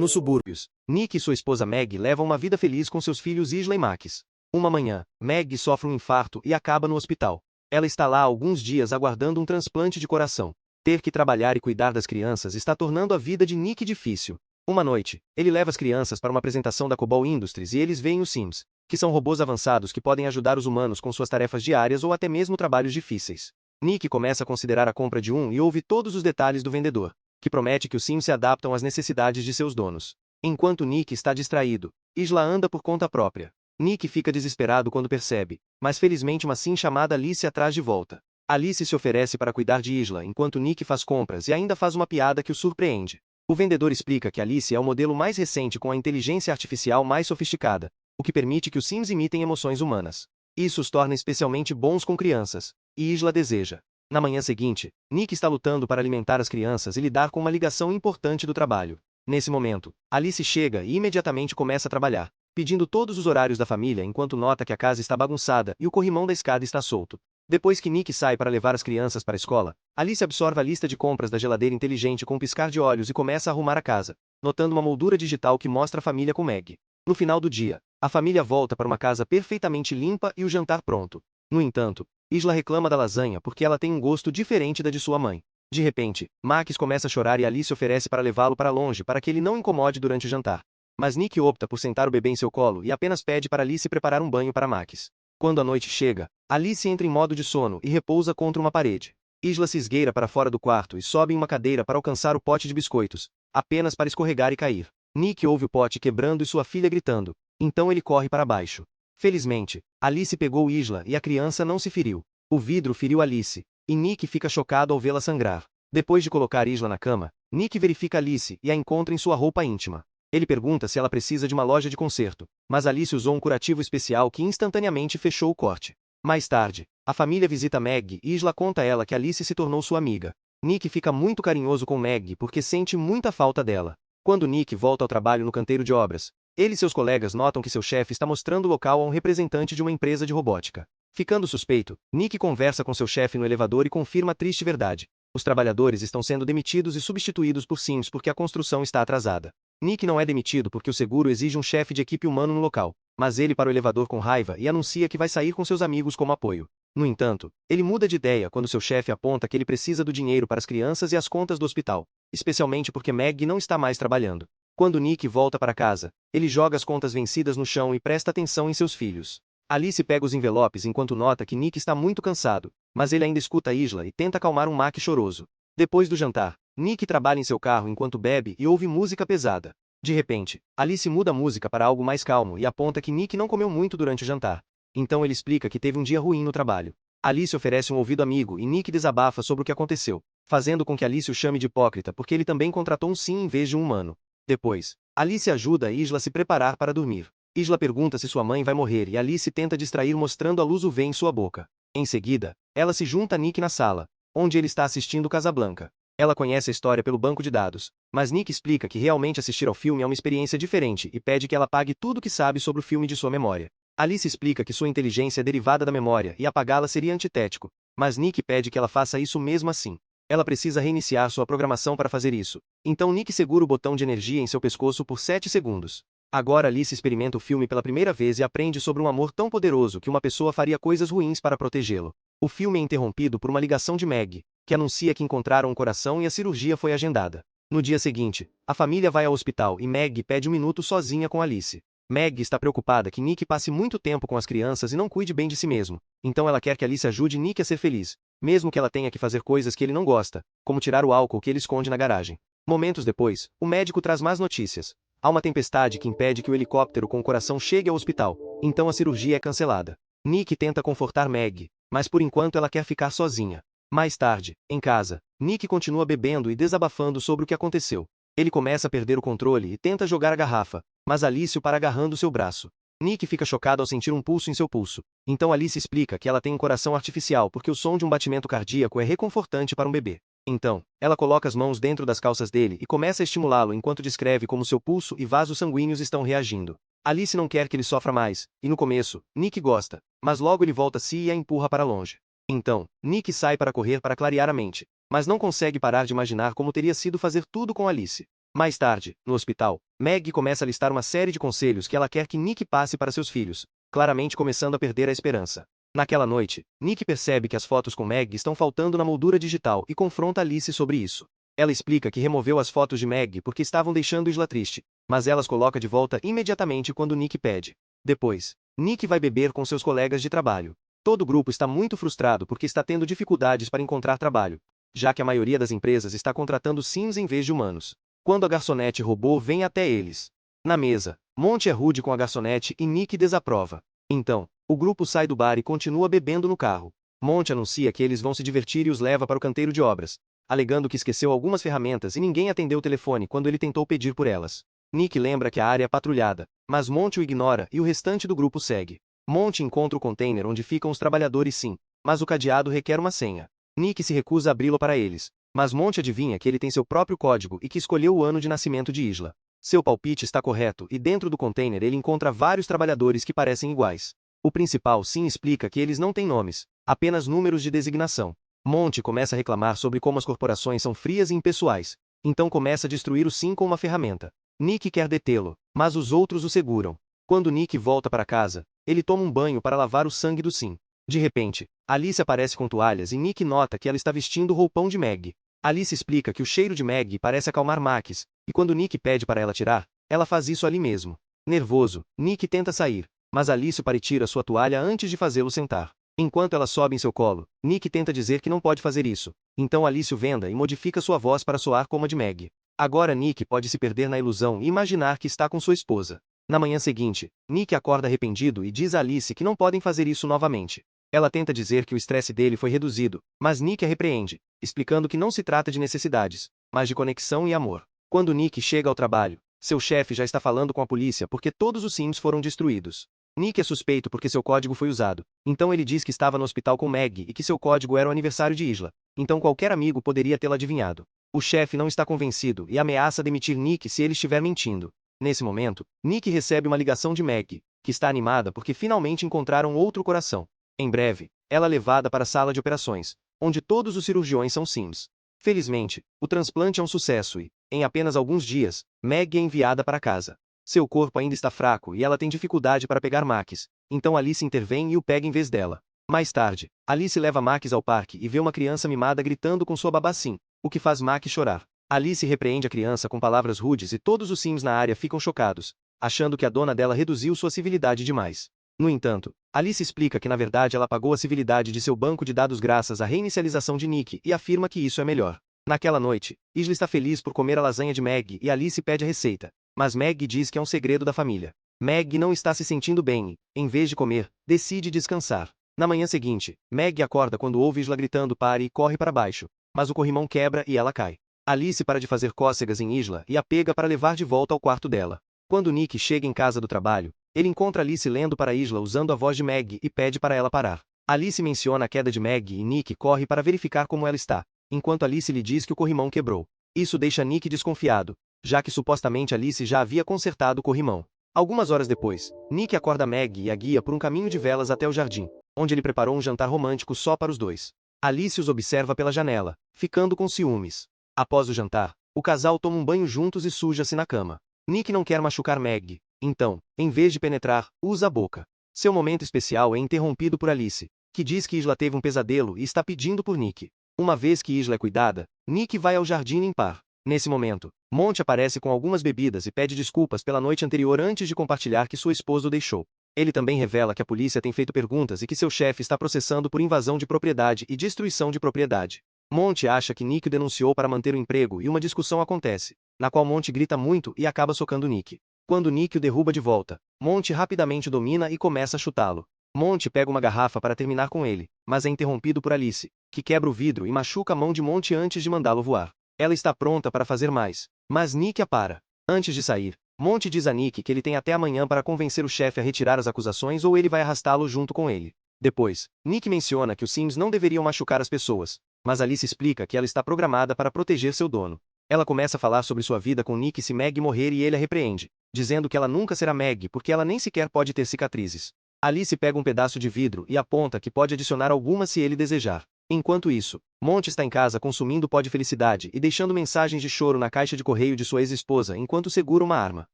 Nos subúrbios, Nick e sua esposa Meg levam uma vida feliz com seus filhos Isla e Max. Uma manhã, Meg sofre um infarto e acaba no hospital. Ela está lá há alguns dias aguardando um transplante de coração. Ter que trabalhar e cuidar das crianças está tornando a vida de Nick difícil. Uma noite, ele leva as crianças para uma apresentação da Cobol Industries e eles veem os Sims, que são robôs avançados que podem ajudar os humanos com suas tarefas diárias ou até mesmo trabalhos difíceis. Nick começa a considerar a compra de um e ouve todos os detalhes do vendedor, que promete que os Sims se adaptam às necessidades de seus donos. Enquanto Nick está distraído, Isla anda por conta própria. Nick fica desesperado quando percebe, mas felizmente uma Sim chamada Alice atrás de volta. Alice se oferece para cuidar de Isla enquanto Nick faz compras e ainda faz uma piada que o surpreende. O vendedor explica que Alice é o modelo mais recente com a inteligência artificial mais sofisticada, o que permite que os Sims imitem emoções humanas. Isso os torna especialmente bons com crianças, e Isla deseja. Na manhã seguinte, Nick está lutando para alimentar as crianças e lidar com uma ligação importante do trabalho. Nesse momento, Alice chega e imediatamente começa a trabalhar, pedindo todos os horários da família enquanto nota que a casa está bagunçada e o corrimão da escada está solto. Depois que Nick sai para levar as crianças para a escola, Alice absorve a lista de compras da geladeira inteligente com um piscar de olhos e começa a arrumar a casa, notando uma moldura digital que mostra a família com Meg. No final do dia, a família volta para uma casa perfeitamente limpa e o jantar pronto. No entanto, Isla reclama da lasanha porque ela tem um gosto diferente da de sua mãe. De repente, Max começa a chorar e Alice oferece para levá-lo para longe para que ele não incomode durante o jantar. Mas Nick opta por sentar o bebê em seu colo e apenas pede para Alice preparar um banho para Max. Quando a noite chega, Alice entra em modo de sono e repousa contra uma parede. Isla se esgueira para fora do quarto e sobe em uma cadeira para alcançar o pote de biscoitos, apenas para escorregar e cair. Nick ouve o pote quebrando e sua filha gritando, então ele corre para baixo. Felizmente, Alice pegou Isla e a criança não se feriu. O vidro feriu Alice, e Nick fica chocado ao vê-la sangrar. Depois de colocar Isla na cama, Nick verifica Alice e a encontra em sua roupa íntima. Ele pergunta se ela precisa de uma loja de conserto, mas Alice usou um curativo especial que instantaneamente fechou o corte. Mais tarde, a família visita Meg e Isla conta a ela que Alice se tornou sua amiga. Nick fica muito carinhoso com Meg porque sente muita falta dela. Quando Nick volta ao trabalho no canteiro de obras, ele e seus colegas notam que seu chefe está mostrando o local a um representante de uma empresa de robótica. Ficando suspeito, Nick conversa com seu chefe no elevador e confirma a triste verdade. Os trabalhadores estão sendo demitidos e substituídos por Sims porque a construção está atrasada. Nick não é demitido porque o seguro exige um chefe de equipe humano no local, mas ele para o elevador com raiva e anuncia que vai sair com seus amigos como apoio. No entanto, ele muda de ideia quando seu chefe aponta que ele precisa do dinheiro para as crianças e as contas do hospital, especialmente porque Meg não está mais trabalhando. Quando Nick volta para casa, ele joga as contas vencidas no chão e presta atenção em seus filhos. Alice pega os envelopes enquanto nota que Nick está muito cansado, mas ele ainda escuta Isla e tenta acalmar um Mac choroso. Depois do jantar, Nick trabalha em seu carro enquanto bebe e ouve música pesada. De repente, Alice muda a música para algo mais calmo e aponta que Nick não comeu muito durante o jantar. Então ele explica que teve um dia ruim no trabalho. Alice oferece um ouvido amigo e Nick desabafa sobre o que aconteceu, fazendo com que Alice o chame de hipócrita porque ele também contratou um sim em vez de um humano. Depois, Alice ajuda Isla a se preparar para dormir. Isla pergunta se sua mãe vai morrer e Alice tenta distrair mostrando a luz UV em sua boca. Em seguida, ela se junta a Nick na sala, onde ele está assistindo Casablanca. Ela conhece a história pelo banco de dados, mas Nick explica que realmente assistir ao filme é uma experiência diferente e pede que ela apague tudo o que sabe sobre o filme de sua memória. Alice explica que sua inteligência é derivada da memória e apagá-la seria antitético, mas Nick pede que ela faça isso mesmo assim. Ela precisa reiniciar sua programação para fazer isso. Então Nick segura o botão de energia em seu pescoço por 7 segundos. Agora Alice experimenta o filme pela primeira vez e aprende sobre um amor tão poderoso que uma pessoa faria coisas ruins para protegê-lo. O filme é interrompido por uma ligação de Meg, que anuncia que encontraram um coração e a cirurgia foi agendada. No dia seguinte, a família vai ao hospital e Meg pede um minuto sozinha com Alice. Meg está preocupada que Nick passe muito tempo com as crianças e não cuide bem de si mesmo, então ela quer que Alice ajude Nick a ser feliz, mesmo que ela tenha que fazer coisas que ele não gosta, como tirar o álcool que ele esconde na garagem. Momentos depois, o médico traz más notícias. Há uma tempestade que impede que o helicóptero com o coração chegue ao hospital, então a cirurgia é cancelada. Nick tenta confortar Meg, mas por enquanto ela quer ficar sozinha. Mais tarde, em casa, Nick continua bebendo e desabafando sobre o que aconteceu. Ele começa a perder o controle e tenta jogar a garrafa, mas Alice o para agarrando seu braço. Nick fica chocado ao sentir um pulso em seu pulso. Então Alice explica que ela tem um coração artificial porque o som de um batimento cardíaco é reconfortante para um bebê. Então, ela coloca as mãos dentro das calças dele e começa a estimulá-lo enquanto descreve como seu pulso e vasos sanguíneos estão reagindo. Alice não quer que ele sofra mais, e no começo, Nick gosta, mas logo ele volta a si e a empurra para longe. Então, Nick sai para correr para clarear a mente, mas não consegue parar de imaginar como teria sido fazer tudo com Alice. Mais tarde, no hospital, Meg começa a listar uma série de conselhos que ela quer que Nick passe para seus filhos, claramente começando a perder a esperança. Naquela noite, Nick percebe que as fotos com Meg estão faltando na moldura digital e confronta Alice sobre isso. Ela explica que removeu as fotos de Meg porque estavam deixando Isla triste, mas elas coloca de volta imediatamente quando Nick pede. Depois, Nick vai beber com seus colegas de trabalho. Todo o grupo está muito frustrado porque está tendo dificuldades para encontrar trabalho, já que a maioria das empresas está contratando Sims em vez de humanos. Quando a garçonete robô vem até eles. Na mesa, Monty é rude com a garçonete e Nick desaprova. Então, o grupo sai do bar e continua bebendo no carro. Monty anuncia que eles vão se divertir e os leva para o canteiro de obras, alegando que esqueceu algumas ferramentas e ninguém atendeu o telefone quando ele tentou pedir por elas. Nick lembra que a área é patrulhada, mas Monty o ignora e o restante do grupo segue. Monty encontra o container onde ficam os trabalhadores sim, mas o cadeado requer uma senha. Nick se recusa a abri-lo para eles, mas Monty adivinha que ele tem seu próprio código e que escolheu o ano de nascimento de Isla. Seu palpite está correto e dentro do container ele encontra vários trabalhadores que parecem iguais. O principal sim explica que eles não têm nomes, apenas números de designação. Monty começa a reclamar sobre como as corporações são frias e impessoais, então começa a destruir o sim com uma ferramenta. Nick quer detê-lo, mas os outros o seguram. Quando Nick volta para casa, ele toma um banho para lavar o sangue do sim. De repente, Alice aparece com toalhas e Nick nota que ela está vestindo o roupão de Meg. Alice explica que o cheiro de Meg parece acalmar Max, e quando Nick pede para ela tirar, ela faz isso ali mesmo. Nervoso, Nick tenta sair, mas Alice para e tira sua toalha antes de fazê-lo sentar. Enquanto ela sobe em seu colo, Nick tenta dizer que não pode fazer isso, então Alice o venda e modifica sua voz para soar como a de Meg. Agora Nick pode se perder na ilusão e imaginar que está com sua esposa. Na manhã seguinte, Nick acorda arrependido e diz a Alice que não podem fazer isso novamente. Ela tenta dizer que o estresse dele foi reduzido, mas Nick a repreende, explicando que não se trata de necessidades, mas de conexão e amor. Quando Nick chega ao trabalho, seu chefe já está falando com a polícia porque todos os Sims foram destruídos. Nick é suspeito porque seu código foi usado, então ele diz que estava no hospital com Meg e que seu código era o aniversário de Isla, então qualquer amigo poderia tê-lo adivinhado. O chefe não está convencido e ameaça demitir Nick se ele estiver mentindo. Nesse momento, Nick recebe uma ligação de Meg, que está animada porque finalmente encontraram outro coração. Em breve, ela é levada para a sala de operações, onde todos os cirurgiões são Sims. Felizmente, o transplante é um sucesso e, em apenas alguns dias, Meg é enviada para casa. Seu corpo ainda está fraco e ela tem dificuldade para pegar Max, então Alice intervém e o pega em vez dela. Mais tarde, Alice leva Max ao parque e vê uma criança mimada gritando com sua babá Sim, o que faz Max chorar. Alice repreende a criança com palavras rudes e todos os Sims na área ficam chocados, achando que a dona dela reduziu sua civilidade demais. No entanto, Alice explica que na verdade ela apagou a civilidade de seu banco de dados graças à reinicialização de Nick e afirma que isso é melhor. Naquela noite, Isla está feliz por comer a lasanha de Meg e Alice pede a receita, mas Meg diz que é um segredo da família. Meg não está se sentindo bem e, em vez de comer, decide descansar. Na manhã seguinte, Meg acorda quando ouve Isla gritando "pare" e corre para baixo, mas o corrimão quebra e ela cai. Alice para de fazer cócegas em Isla e a pega para levar de volta ao quarto dela. Quando Nick chega em casa do trabalho, ele encontra Alice lendo para Isla usando a voz de Meg e pede para ela parar. Alice menciona a queda de Meg e Nick corre para verificar como ela está, enquanto Alice lhe diz que o corrimão quebrou. Isso deixa Nick desconfiado, já que supostamente Alice já havia consertado o corrimão. Algumas horas depois, Nick acorda Meg e a guia por um caminho de velas até o jardim, onde ele preparou um jantar romântico só para os dois. Alice os observa pela janela, ficando com ciúmes. Após o jantar, o casal toma um banho juntos e suja-se na cama. Nick não quer machucar Meg, então, em vez de penetrar, usa a boca. Seu momento especial é interrompido por Alice, que diz que Isla teve um pesadelo e está pedindo por Nick. Uma vez que Isla é cuidada, Nick vai ao jardim limpar. Nesse momento, Monty aparece com algumas bebidas e pede desculpas pela noite anterior antes de compartilhar que sua esposa o deixou. Ele também revela que a polícia tem feito perguntas e que seu chefe está processando por invasão de propriedade e destruição de propriedade. Monty acha que Nick o denunciou para manter o emprego e uma discussão acontece, na qual Monty grita muito e acaba socando Nick. Quando Nick o derruba de volta, Monty rapidamente o domina e começa a chutá-lo. Monty pega uma garrafa para terminar com ele, mas é interrompido por Alice, que quebra o vidro e machuca a mão de Monty antes de mandá-lo voar. Ela está pronta para fazer mais, mas Nick a para. Antes de sair, Monty diz a Nick que ele tem até amanhã para convencer o chefe a retirar as acusações ou ele vai arrastá-lo junto com ele. Depois, Nick menciona que os Sims não deveriam machucar as pessoas, mas Alice explica que ela está programada para proteger seu dono. Ela começa a falar sobre sua vida com Nick se Meg morrer e ele a repreende, dizendo que ela nunca será Meg porque ela nem sequer pode ter cicatrizes. Alice pega um pedaço de vidro e aponta que pode adicionar algumas se ele desejar. Enquanto isso, Monty está em casa consumindo pó de felicidade e deixando mensagens de choro na caixa de correio de sua ex-esposa enquanto segura uma arma.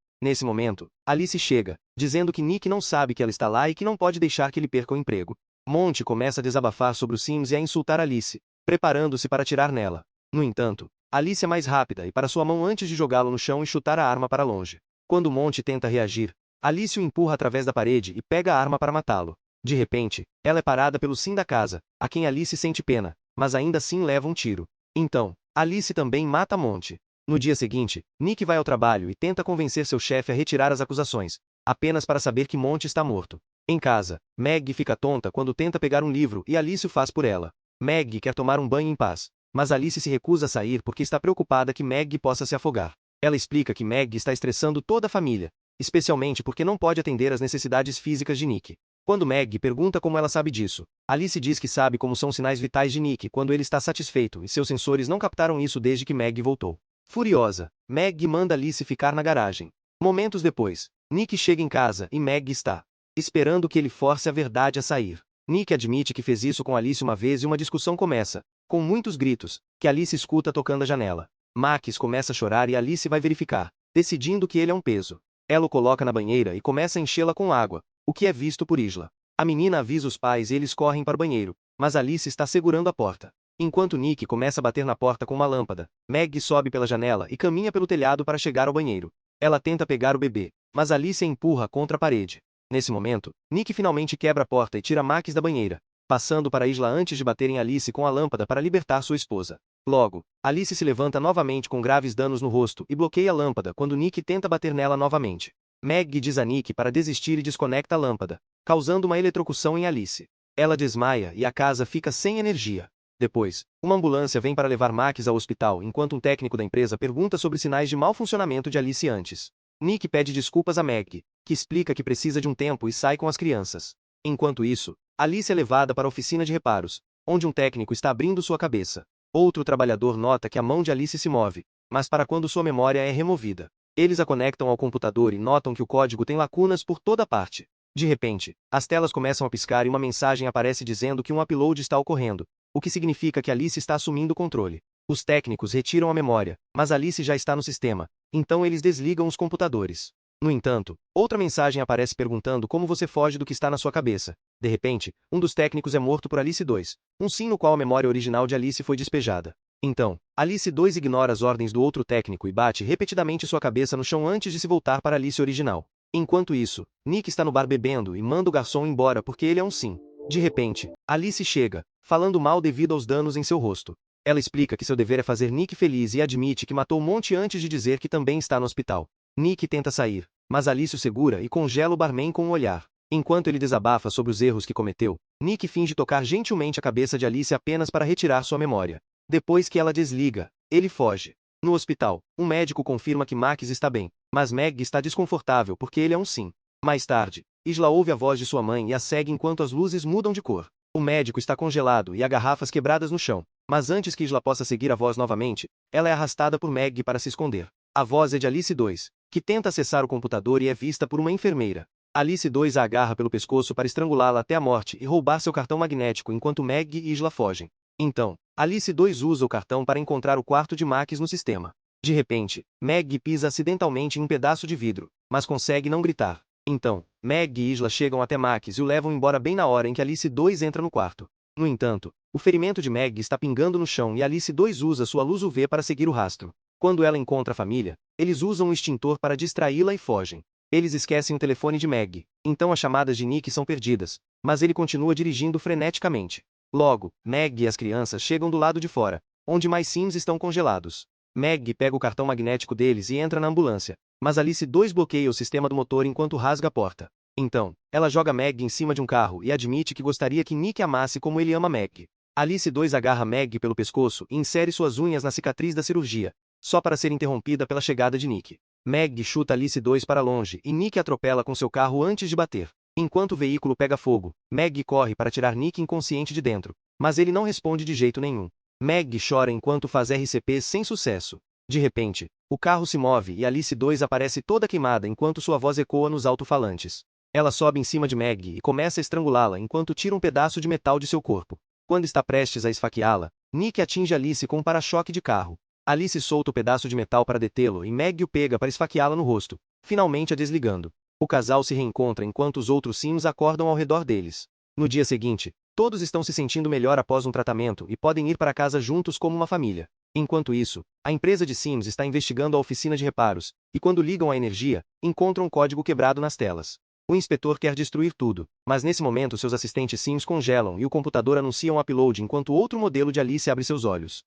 Nesse momento, Alice chega, dizendo que Nick não sabe que ela está lá e que não pode deixar que ele perca o emprego. Monty começa a desabafar sobre os Sims e a insultar Alice, preparando-se para atirar nela. No entanto, Alice é mais rápida e para sua mão antes de jogá-lo no chão e chutar a arma para longe. Quando Monty tenta reagir, Alice o empurra através da parede e pega a arma para matá-lo. De repente, ela é parada pelo Sim da casa, a quem Alice sente pena, mas ainda assim leva um tiro. Então, Alice também mata Monty. No dia seguinte, Nick vai ao trabalho e tenta convencer seu chefe a retirar as acusações, apenas para saber que Monty está morto. Em casa, Meg fica tonta quando tenta pegar um livro e Alice o faz por ela. Meg quer tomar um banho em paz, mas Alice se recusa a sair porque está preocupada que Meg possa se afogar. Ela explica que Meg está estressando toda a família, especialmente porque não pode atender às necessidades físicas de Nick. Quando Meg pergunta como ela sabe disso, Alice diz que sabe como são os sinais vitais de Nick quando ele está satisfeito e seus sensores não captaram isso desde que Meg voltou. Furiosa, Meg manda Alice ficar na garagem. Momentos depois, Nick chega em casa e Meg está esperando que ele force a verdade a sair. Nick admite que fez isso com Alice uma vez e uma discussão começa, com muitos gritos, que Alice escuta tocando a janela. Max começa a chorar e Alice vai verificar, decidindo que ele é um peso. Ela o coloca na banheira e começa a enchê-la com água, o que é visto por Isla. A menina avisa os pais e eles correm para o banheiro, mas Alice está segurando a porta. Enquanto Nick começa a bater na porta com uma lâmpada, Meg sobe pela janela e caminha pelo telhado para chegar ao banheiro. Ela tenta pegar o bebê, mas Alice a empurra contra a parede. Nesse momento, Nick finalmente quebra a porta e tira Max da banheira, passando para Isla antes de bater em Alice com a lâmpada para libertar sua esposa. Logo, Alice se levanta novamente com graves danos no rosto e bloqueia a lâmpada quando Nick tenta bater nela novamente. Meg diz a Nick para desistir e desconecta a lâmpada, causando uma eletrocução em Alice. Ela desmaia e a casa fica sem energia. Depois, uma ambulância vem para levar Max ao hospital enquanto um técnico da empresa pergunta sobre sinais de mau funcionamento de Alice antes. Nick pede desculpas a Meg, que explica que precisa de um tempo e sai com as crianças. Enquanto isso, Alice é levada para a oficina de reparos, onde um técnico está abrindo sua cabeça. Outro trabalhador nota que a mão de Alice se move, mas para quando sua memória é removida. Eles a conectam ao computador e notam que o código tem lacunas por toda parte. De repente, as telas começam a piscar e uma mensagem aparece dizendo que um upload está ocorrendo, o que significa que Alice está assumindo o controle. Os técnicos retiram a memória, mas Alice já está no sistema, então eles desligam os computadores. No entanto, outra mensagem aparece perguntando como você foge do que está na sua cabeça. De repente, um dos técnicos é morto por Alice 2, um sim no qual a memória original de Alice foi despejada. Então, Alice 2 ignora as ordens do outro técnico e bate repetidamente sua cabeça no chão antes de se voltar para Alice original. Enquanto isso, Nick está no bar bebendo e manda o garçom embora porque ele é um sim. De repente, Alice chega, falando mal devido aos danos em seu rosto. Ela explica que seu dever é fazer Nick feliz e admite que matou Monty antes de dizer que também está no hospital. Nick tenta sair, mas Alice o segura e congela o barman com um olhar. Enquanto ele desabafa sobre os erros que cometeu, Nick finge tocar gentilmente a cabeça de Alice apenas para retirar sua memória. Depois que ela desliga, ele foge. No hospital, um médico confirma que Max está bem, mas Meg está desconfortável porque ele é um sim. Mais tarde, Isla ouve a voz de sua mãe e a segue enquanto as luzes mudam de cor. O médico está congelado e há garrafas quebradas no chão, mas antes que Isla possa seguir a voz novamente, ela é arrastada por Meg para se esconder. A voz é de Alice 2, que tenta acessar o computador e é vista por uma enfermeira. Alice 2 a agarra pelo pescoço para estrangulá-la até a morte e roubar seu cartão magnético enquanto Meg e Isla fogem. Então, Alice 2 usa o cartão para encontrar o quarto de Max no sistema. De repente, Meg pisa acidentalmente em um pedaço de vidro, mas consegue não gritar. Então, Meg e Isla chegam até Max e o levam embora bem na hora em que Alice 2 entra no quarto. No entanto, o ferimento de Meg está pingando no chão e Alice 2 usa sua luz UV para seguir o rastro. Quando ela encontra a família, eles usam um extintor para distraí-la e fogem. Eles esquecem o telefone de Meg, então as chamadas de Nick são perdidas, mas ele continua dirigindo freneticamente. Logo, Meg e as crianças chegam do lado de fora, onde mais Sims estão congelados. Meg pega o cartão magnético deles e entra na ambulância, mas Alice 2 bloqueia o sistema do motor enquanto rasga a porta. Então, ela joga Meg em cima de um carro e admite que gostaria que Nick amasse como ele ama Meg. Alice 2 agarra Meg pelo pescoço e insere suas unhas na cicatriz da cirurgia, só para ser interrompida pela chegada de Nick. Meg chuta Alice 2 para longe e Nick atropela com seu carro antes de bater. Enquanto o veículo pega fogo, Meg corre para tirar Nick inconsciente de dentro, mas ele não responde de jeito nenhum. Meg chora enquanto faz RCP sem sucesso. De repente, o carro se move e Alice 2 aparece toda queimada enquanto sua voz ecoa nos alto-falantes. Ela sobe em cima de Meg e começa a estrangulá-la enquanto tira um pedaço de metal de seu corpo. Quando está prestes a esfaqueá-la, Nick atinge Alice com um para-choque de carro. Alice solta o pedaço de metal para detê-lo e Meg o pega para esfaqueá-la no rosto, finalmente a desligando. O casal se reencontra enquanto os outros Sims acordam ao redor deles. No dia seguinte, todos estão se sentindo melhor após um tratamento e podem ir para casa juntos como uma família. Enquanto isso, a empresa de Sims está investigando a oficina de reparos, e quando ligam a energia, encontram um código quebrado nas telas. O inspetor quer destruir tudo, mas nesse momento seus assistentes Sims congelam e o computador anuncia um upload enquanto outro modelo de Alice abre seus olhos.